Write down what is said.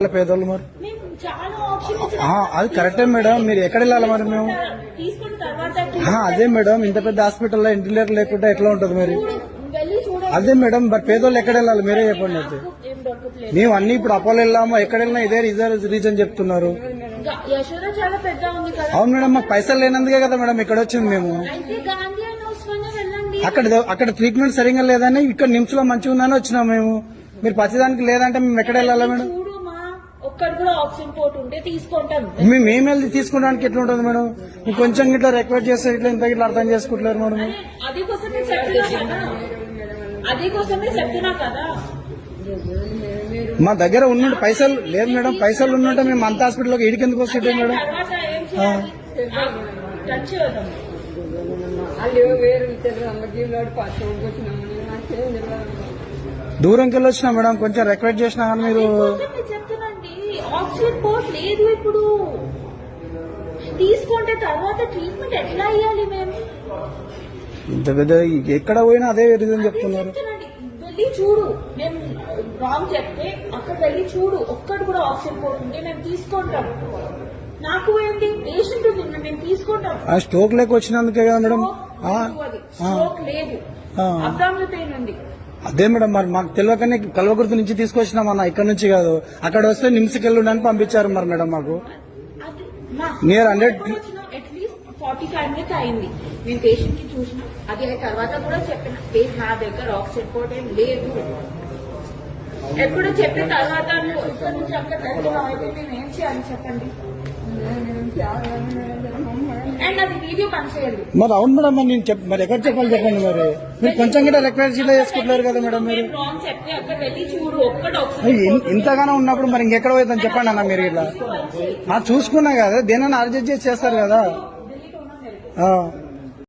పేదోళ్ళు మరి మేము చాలా ఆప్షన్ అది కరెక్టే మేడం. మీరు ఎక్కడ వెళ్ళాలి మరి మేము తీసుకున్న తర్వాత అదే మేడం, ఇంత పెద్ద హాస్పిటల్లో ఇంటిలేటర్ లేకుండా ఎట్లా ఉంటది మరి? వెళ్ళి చూడండి. అదే మేడం, మరి పేదోళ్ళు ఎక్కడ వెళ్ళాలి మీరే చెప్పండి. అయితే ఏం దొరకట్లేదు. మేము అన్ని ఇప్పుడు అపోలో వెళ్ళాము, ఎక్కడ వెళ్ళినా ఇదే రీజన్ చెప్తున్నారు. యశోద చాలా పెద్ద ఉంది కదా. అవును మేడం, మాకు పైసలు లేనందుకే కదా మేడం ఇక్కడ వచ్చింది మేము. అయితే గాంధీ అని వస్తున్నా వెళ్ళండి. అక్కడ ట్రీట్మెంట్ సరిగా లేదని ఇక్కడ నిమ్స్ లో మంచిగా ఉందని వచ్చినాం మేము. మీరు ప్రతిదానికి లేదంటే మేము ఎక్కడ వెళ్ళాలా మేడం? చూడు మా ఒక్కడు కూడా ఆప్షన్ పోర్ట్ ఉంటే తీసుకుంటాం. మేము వెళ్ళి తీసుకోవడానికి ఎట్లా ఉంటుంది మేడం? మీకు కొంచెం ఇట్లా రిక్వెస్ట్ చేస్తే ఇట్లా ఇంత ఇట్లా అర్థం చేసుకుంటున్నారు మేడం. అది కోసమే చెప్తున్నా కదా, అది కోసమే చెప్తున్నా కదా. మా దగ్గర ఉన్న పైసలు లేదు మేడం. పైసలు ఉన్నట్టే మేము అంత హాస్పిటల్కి ఇడికి ఎందుకు వస్తుంటాం మేడం? తర్వాత ఏం చేయాలి? టచ్ చేద్దాం. దూరంకి వెళ్ళి వచ్చినా మేడం, కొంచెం రిక్వెస్ట్ చేసినా కానీ మీరు చెప్తున్నాండి. ఆక్సిజన్ పోర్ట్ లేదు ఇప్పుడు. తీసుకుంటే తర్వాత ట్రీట్మెంట్ ఎట్లా ఇవ్వాలి? మేము ఇంత పెద్ద ఎక్కడ పోయినా అదే రీజన్ చెప్తున్నారు. వెళ్ళి చూడు, మేము రాంగ్ చెప్తే అక్కడ వెళ్ళి చూడు. ఒక్కటి కూడా ఆక్సిజన్ పోర్ట్ ఉంటే మేము తీసుకుంటాం. నాకు ఏంటి పేషెంట్ మేము తీసుకుంటాం. స్ట్రోక్ లేక వచ్చినందుకే కదా మేడం. స్ట్రోక్ లేదు, అబ్డామినల్ పెయిన్ ఉంది. అదే మేడం, మరి మాకు తెలియకనే కల్వకుర్తి నుంచి తీసుకొచ్చినాం అన్న, ఇక్కడ నుంచి కాదు. అక్కడ వస్తే నిమ్స్కి వెళ్ళడానికి పంపించారు మరి మేడం. మాకు నియర్ 100 అట్లీస్ట్ 45 minutes అయింది. మేము పేషెంట్ కి చూసినాం. అది తర్వాత కూడా చెప్పిన నా దగ్గర ఆక్సిజన్ పోర్ట్ ఏం లేదు. ఎప్పుడు చెప్పిన తర్వాత నువ్వు ఇక్కడ నుంచి అక్కడ వెళ్తున్నావు అయితే మేము ఏం చేయాలి చెప్పండి? అండ్ అది వీడియో పనిచేయండి. మరి అవును మేడం, మరి నేను మరి ఎక్కడ చెప్పాలి చెప్పండి? మరి మీరు కొంచెం కూడా రిక్వెస్ట్ చేసుకుంటున్నారు కదా మేడం. మీరు రాంగ్ చెప్తే అక్కడ వెళ్ళి చూడు. ఒక్కటి ఇంతగానో ఉన్నప్పుడు మరి ఇంకెక్కడ పోతుందని చెప్పండి అన్న. మీరు ఇలా చూసుకున్నా కదా, దేనైనా అడ్జస్ట్ చేసి చేస్తారు కదా.